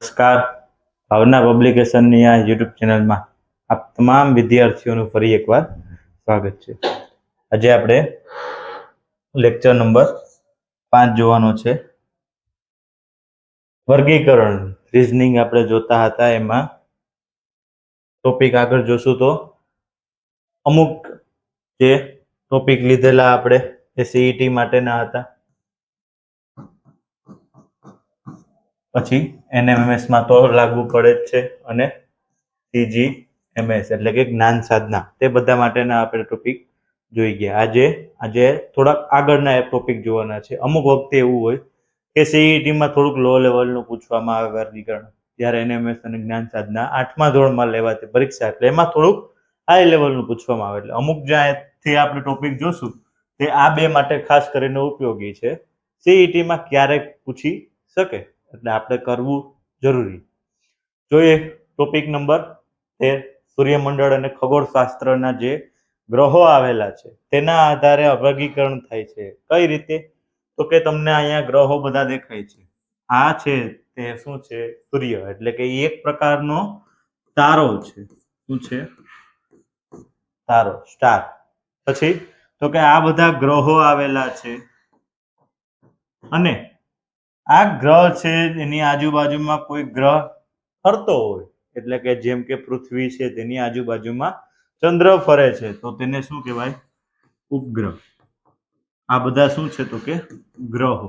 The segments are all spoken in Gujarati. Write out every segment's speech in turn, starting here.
નમસ્કાર. ભાવના પબ્લિકેશનની આ યુટ્યુબ ચેનલમાં આપ તમામ વિદ્યાર્થીઓનું ફરી એકવાર સ્વાગત છે. આજે આપણે લેક્ચર નંબર 5 જોવાનો છે. વર્ગીકરણ રીઝનિંગ આપણે જોતા હતા. એમાં ટોપિક આગળ જોશું તો અમુક જે ટોપિક લીધેલા આપણે એ સીઈટી માટેના હતા. પછી એનએમએમએસ માં તો લાગુ પડે જ છે, અને સીજીએમએસ એટલે કે જ્ઞાન સાધના, તે બધા માટેના આપણે ટોપિક જોઈ ગયા. આજે થોડાક આગળના ટોપિક જોવાના છે. અમુક વખતે એવું હોય કે સીઈટીમાં થોડુંક લો લેવલનું પૂછવામાં આવે વર્ગીકરણ, જ્યારે એનએમએસ અને જ્ઞાન સાધના 8મા ધોરણમાં લેવાતી પરીક્ષા, એટલે એમાં થોડુંક હાઈ લેવલનું પૂછવામાં આવે. એટલે અમુક જ્યાંથી આપણે ટોપિક જોશું તે આ બે માટે ખાસ કરીને ઉપયોગી છે. સીઈટીમાં ક્યારેક પૂછી શકે, એટલે આપણે કરવું જરૂરી. જોઈએ ટોપિક નંબર 13. સૂર્યમંડળ અને ખગોળશાસ્ત્રના જે ગ્રહો આવેલા છે તેના આધારે વર્ગીકરણ થાય છે. કઈ રીતે? તો કે તમને અહીંયા ગ્રહો બધા દેખાય છે. આ છે તે શું છે? સૂર્ય, એટલે કે એક પ્રકારનો તારો છે. શું છે? તારો, સ્ટાર. પછી તો કે આ બધા ગ્રહો આવેલા છે, અને આ ગ્રહ છે એની આજુબાજુમાં કોઈ ગ્રહ ફરતો હોય, એટલે કે જેમ કે પૃથ્વી છે તેની આજુબાજુમાં ચંદ્ર ફરે છે, તો તેને શું કહેવાય? ઉપગ્રહ. આ બધા શું છે? તો કે ગ્રહો.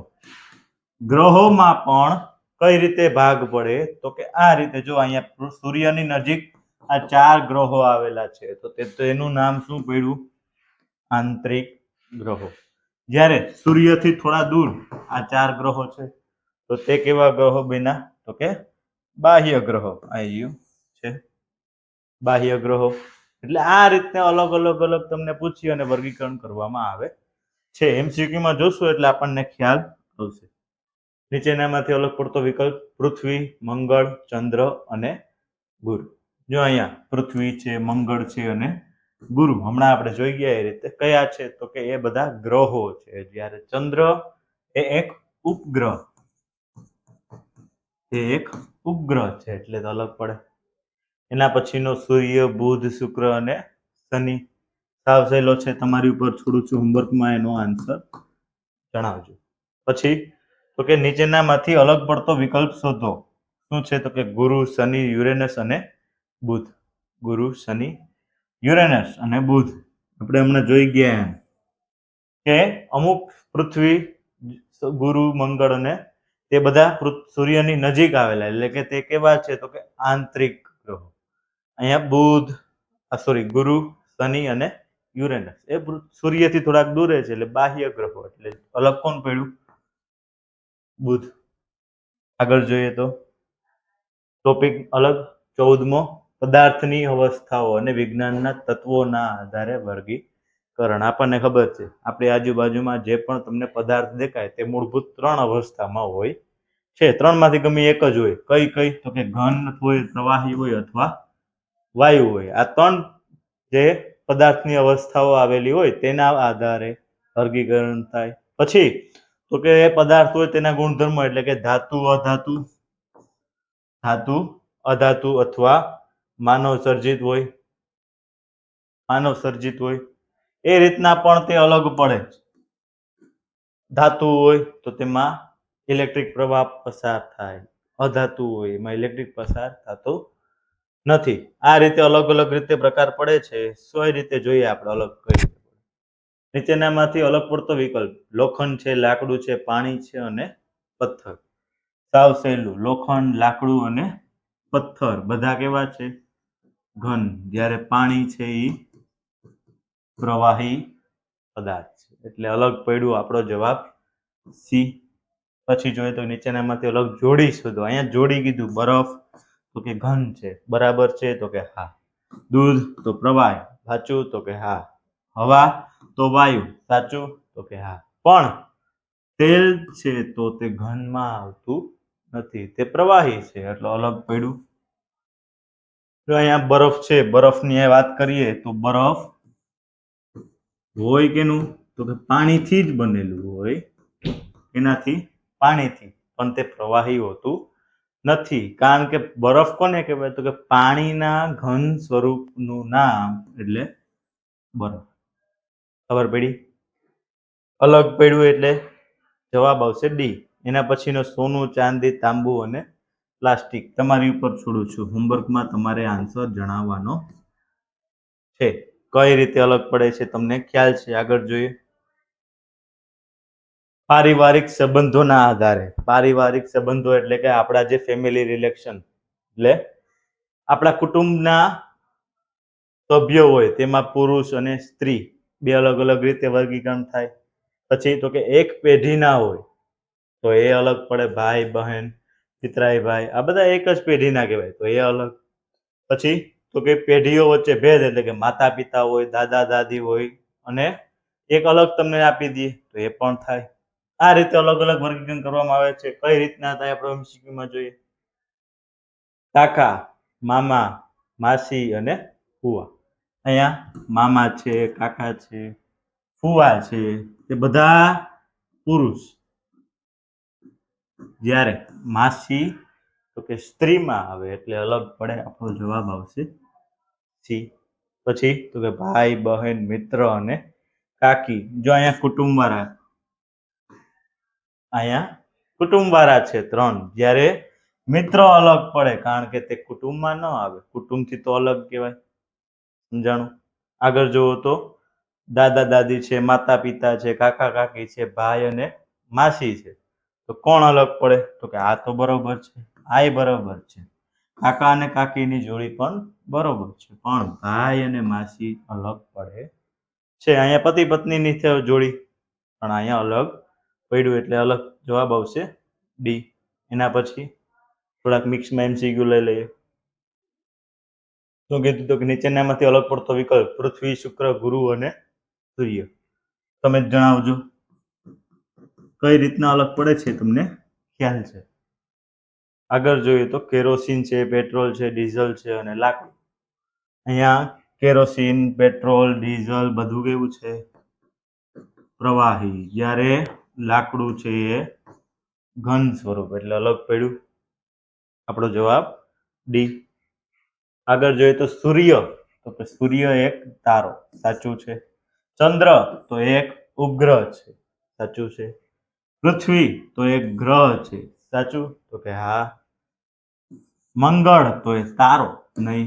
ગ્રહોમાં પણ કઈ રીતે ભાગ પડે? તો કે આ રીતે. જો અહીંયા સૂર્યની નજીક આ 4 ગ્રહો આવેલા છે, તો તેનું નામ શું પડ્યું? આંતરિક ગ્રહો. જ્યારે સૂર્યથી થોડા દૂર આ 4 ગ્રહો છે, તો તે કેવા ગ્રહો બન્યા? તો કે બાહ્ય ગ્રહો. આવ્યું છે બાહ્ય ગ્રહો. એટલે આ રીતે અલગ અલગ તમને પૂછી અને વર્ગીકરણ કરવામાં આવે છે. એમસીક્યુમાં જોશું એટલે આપણને ખ્યાલ આવશે. નીચેનામાંથી અલગ પડતો વિકલ્પ: પૃથ્વી, મંગળ, ચંદ્ર અને ગુરુ. જો અહીંયા પૃથ્વી છે, મંગળ છે અને ગુરુ હમણાં આપણે જોઈ ગયા એ રીતે કયા છે? તો કે એ બધા ગ્રહો છે. જ્યારે ચંદ્ર એ એક ઉપગ્રહ, છે, એટલે અલગ પડે. એના પછીનો સૂર્ય, બુધ, શુક્ર અને શનિ. સાવ સહેલો છે, તમારી ઉપર છોડું છું, હોમવર્કમાં એનો આન્સર જણાવજો. પછી તો કે નીચેનામાંથી અલગ પડતો વિકલ્પ શોધો. શું છે? તો કે ગુરુ, શનિ, યુરેનસ અને બુધ. ગુરુ, શનિ, યુરેનસ અને બુધ. આપણે હમણાં જોઈ ગયા કે અમુક પૃથ્વી, ગુરુ, મંગળ અને તે બધા સૂર્યની નજીક આવેલા, એટલે કે તે કેવા છે? તો કે આંતરિક ગ્રહો. અહીંયા બુધ, ગુરુ, શનિ અને યુરેનસ એ સૂર્યથી થોડાક દૂરે છે, એટલે બાહ્ય ગ્રહો. એટલે અલગ કોણ પડ્યું? બુધ. આગળ જોઈએ તો ટોપિક અલગ 14મો. પદાર્થની અવસ્થાઓ અને વિજ્ઞાનના તત્વોના આધારે વર્ગીકરણ. આપણને ખબર છે, આપણી આજુબાજુમાં જે પણ તમને પદાર્થ દેખાય તે મૂળભૂત 3 અવસ્થામાં હોય છે. 3માંથી ગમે એક જ હોય. કઈ? તો કે ઘન હોય, પ્રવાહી હોય અથવા વાયુ હોય. આ 3 જે પદાર્થની અવસ્થાઓ આવેલી હોય તેના આધારે વર્ગીકરણ થાય. પછી તો કે પદાર્થ હોય તેના ગુણધર્મો, એટલે કે ધાતુ, અધાતુ અથવા માનવ સર્જિત હોય. એ રીતના પણ તે અલગ પડે. ધાતુ હોય તો તેમાં ઇલેક્ટ્રિક પ્રવાહ પસાર થાય, અધાતુ હોય એમાં ઇલેક્ટ્રિક પસાર થતો નથી. આ રીતે અલગ રીતે પ્રકાર પડે છે. કઈ રીતે જોઈએ આપણે અલગ કરી? નીચેનામાંથી અલગ પડતો વિકલ્પ: લોખંડ છે, લાકડું છે, પાણી છે અને પથ્થર. સાવ સહેલું. લોખંડ, લાકડું અને પથ્થર બધા કેવા છે? ઘન. જ્યારે પાણી છે એ પ્રવાહી પદાર્થ છે, એટલે અલગ પડ્યું. આપણો જવાબ સી. પછી જોઈએ તો નીચેનામાંથી અલગ જોડી શોધો. અહીંયા જોડી કીધું. બરફ તો કે ઘન છે, બરાબર છે, તો કે હા. દૂધ તો પ્રવાહી, સાચું, તો કે હા. હવા તો વાયુ, સાચું, તો કે હા. પણ તેલ છે તો તે ઘનમાં આવતું નથી, તે પ્રવાહી છે, એટલે અલગ પડ્યું. જો અહીંયા બરફ છે, બરફની વાત કરીએ તો બરફ હોય કેનું? તો કે પાણીથી જ બનેલું હોય. એનાથી પાણીથી, પણ તે પ્રવાહી હોતું નથી, કારણ કે બરફ કોને કહેવાય? તો કે પાણીના ઘન સ્વરૂપનું નામ એટલે બરફ. ખબર પડી? અલગ પડ્યું એટલે જવાબ આવશે ડી. એના પછીનો સોનું, ચાંદી, તાંબુ અને પ્લાસ્ટિક. તમારી ઉપર છોડું છું, હોમવર્કમાં તમારે આન્સર જણાવવાનો છે. કઈ રીતે અલગ પડે છે તમને ખ્યાલ છે. આગળ જોઈએ. પારિવારિક સંબંધોના આધારે. પારિવારિક સંબંધો એટલે કે આપણા જે ફેમિલી રિલેશન, એટલે આપણા કુટુંબના સભ્યો હોય તેમાં પુરુષ અને સ્ત્રી બે અલગ અલગ રીતે વર્ગીકરણ થાય. પછી તો કે એક પેઢીના હોય તો એ અલગ પડે. ભાઈ બહેન, પિતરાઈ ભાઈ, આ બધા એક જ પેઢીના કહેવાય તો એ અલગ. પછી તો કે પેઢીઓ વચ્ચે ભેદ એટલે કે માતા પિતા હોય, દાદા દાદી હોય અને એક અલગ તમને આપી દઈએ તો એ પણ થાય. આ રીતે અલગ અલગ વર્ગીકરણ કરવામાં આવે છે. કઈ રીતના થાય આપણે એમસીક્યુમાં જોઈએ. કાકા, મામા, માસી અને ફુવા. અહીંયા મામા છે, કાકા છે, ફુવા છે, એ બધા પુરુષ. જ્યારે માસી તો કે સ્ત્રીમાં આવે એટલે અલગ પડે. આપણો જવાબ આવશે સી. પછી તો કે ભાઈ બહેન, મિત્ર અને કાકી. જો અહીંયા કુટુંબ વાળા છે 3. જ્યારે મિત્ર અલગ પડે કારણ કે તે કુટુંબમાં ન આવે, કુટુંબથી તો અલગ કહેવાય. સમજાણું? આગળ જુઓ તો દાદા દાદી છે, માતા પિતા છે, કાકા કાકી છે, ભાઈ અને માસી છે. તો કોણ અલગ પડે? તો કે આ તો બરોબર છે, આ બરોબર છે. કાકા અને કાકીની જોડી પણ બરોબર છે, પણ ભાઈ અને માસી અલગ પડે છે. અહીંયા પતિ પત્નીની જોડી પણ અહીંયા અલગ પડ્યું એટલે અલગ જવાબ આવશે ડી. એના પછી થોડાક મિક્સમાં એમસીક્યુ લઈ લઈએ. શું કીધું તો કે નીચેનામાંથી અલગ પડતો વિકલ્પ પૃથ્વી, શુક્ર, ગુરુ અને સૂર્ય. તમે જણાવજો કઈ રીતના અલગ પડે છે તમને ખ્યાલ છે. આગળ જોઈએ તો કેરોસીન છે, પેટ્રોલ છે, ડીઝલ છે અને લાકડું. અહીંયા કેરોસીન, પેટ્રોલ, ડીઝલ બધું કેવું છે? પ્રવાહી. જ્યારે લાકડું છે એ ઘન સ્વરૂપ એટલે અલગ પડ્યું. આપણો જવાબ ડી. આગળ જોઈએ તો સૂર્ય. તો કે સૂર્ય એક તારો, સાચું છે. ચંદ્ર તો એક ઉપગ્રહ છે, સાચું છે. પૃથ્વી તો એક ગ્રહ છે, સાચું? તો કે હા. મંગળ તો એ તારો, નહીં,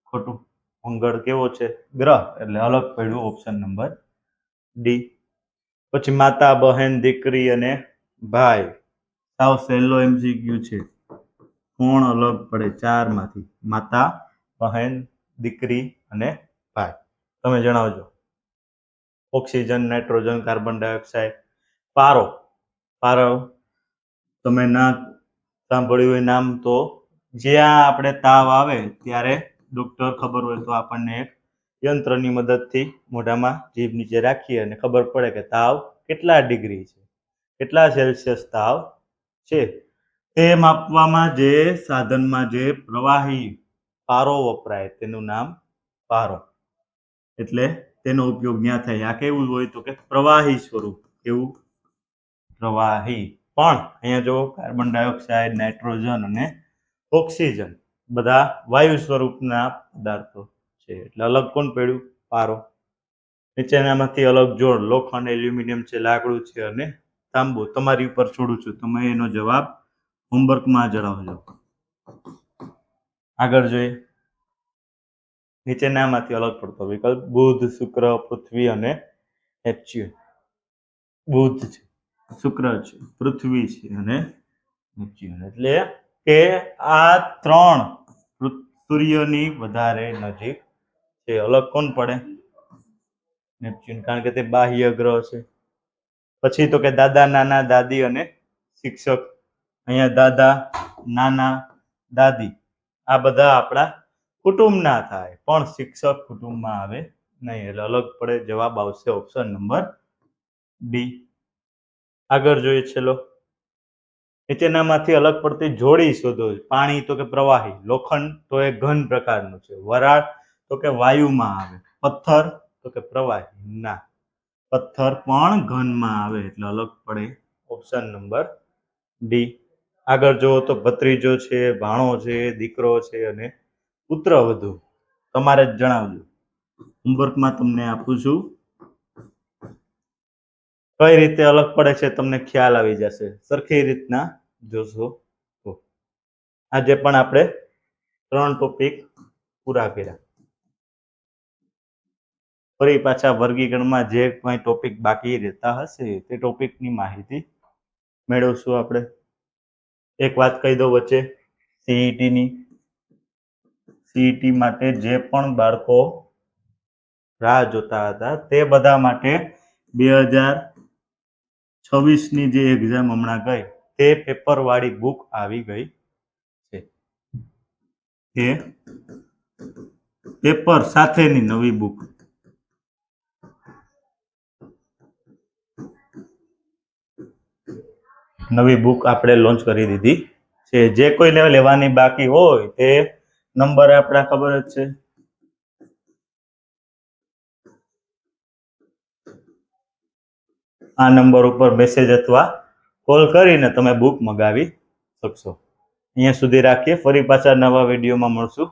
ખોટું. મંગળ કેવો છે? ગ્રહ, એટલે અલગ પડ્યું ઓપ્શન નંબર ડી. પછી માતા, બહેન, દીકરી અને ભાઈ. સાવ સહેલો એમસીક્યુ છે. કોણ અલગ પડે 4 માંથી? માતા, બહેન, દીકરી અને ભાઈ. તમે જણાવજો. Oxygen, nitrogen, carbon dioxide. પારો. પારો તમે ના સાંભળ્યું હોય નામ તો જ્યાં આપણે તાવ આવે ત્યારે ડોક્ટર ખબર હોય તો આપણને એક યંત્રની મદદથી મોઢામાં જીભ નીચે રાખીએ અને ખબર પડે કે તાવ કેટલા ડિગ્રી છે, કેટલા સેલ્સિયસ તાવ છે. તે માપવામાં જે સાધનમાં જે પ્રવાહી પારો વપરાય તેનું નામ પારો. એટલે તેનો ઉપયોગ ત્યાં થાય. આ કેવું હોય તો કે પ્રવાહી સ્વરૂપ. કેવું? પ્રવાહી. પણ અહીંયા જો કાર્બન ડાયોક્સાઇડ, નાઇટ્રોજન અને ઓક્સિજન બધા વાયુ સ્વરૂપના પદાર્થો છે એટલે અલગ કોણ પડ્યું? પારો. નીચેનામાંથી અલગ જોડ. લોખંડ, એલ્યુમિનિયમ છે, લાકડું છે અને તાંબુ. તમારી ઉપર છોડું છું, તમે એનો જવાબ હોમવર્કમાં જણાવજો. આગળ જોઈએ. નીચેનામાંથી અલગ પડતો વિકલ્પ બુધ, શુક્ર, પૃથ્વી અને નેપચ્યુન. બુધ છે, શુક્ર છે, પૃથ્વી છે અને નેપચ્યુન. એટલે કે આ 3 સૂર્યની વધારે નજીક છે. અલગ કોણ પડે? નેપચ્યુન, કારણ કે તે બાહ્ય ગ્રહ છે. પછી તો કે દાદા, નાના, દાદી અને શિક્ષક. અહીંયા દાદા, નાના, દાદી આ બધા આપણા કુટુંબના થાય, પણ શિક્ષક કુટુંબમાં આવે નહીં એટલે અલગ પડે. જવાબ આવશે ઓપ્શન નંબર ડી. આગળ જોઈએ છેલ્લો. નીચેનામાંથી અલગ પડતી જોડી શોધો. પાણી તો કે પ્રવાહી, લોખંડ તો એ ઘન પ્રકારનું છે, વરાળ તો કે વાયુમાં આવે, પથ્થર તો કે પ્રવાહી ના, પથ્થર પણ ઘનમાં આવે એટલે અલગ પડે ઓપ્શન નંબર ડી. આગળ જુઓ તો ભત્રીજો છે, ભાણો છે, દીકરો છે અને પુત્રવધુ. તમારે જ જણાવજો. હોમવર્કમાં તમને આપું છું. કઈ રીતે અલગ પડે છે તમને ખ્યાલ આવી જશે સરખી રીતના જોશો તો. આજે પણ આપણે 3 ટોપિક પૂરા કર્યા. ફરી પાછા વર્ગીકરણમાં જે કંઈ ટોપિક બાકી રહેતા હશે તે ટોપિકની માહિતી મેળવશું આપણે. એક વાત કહી દઉં વચ્ચે, સીઈટી માટે જે પણ બાળકો રાહ જોતા હતા તે બધા માટે 2026ની જે એક્ઝામ હમણાં ગઈ તે પેપરવાળી બુક આવી ગઈ છે. તે પેપર સાથેની નવી બુક. આપણે લોન્ચ કરી દીધી છે. જે કોઈને લેવાની બાકી હોય તે નંબર આપણા ખબર જ છે. આ નંબર ઉપર મેસેજ અથવા કોલ કરીને તમે બુક મંગાવી શકશો. અહીંયા સુધી રાખીએ. ફરી પાછા નવા વિડીયોમાં મળશું.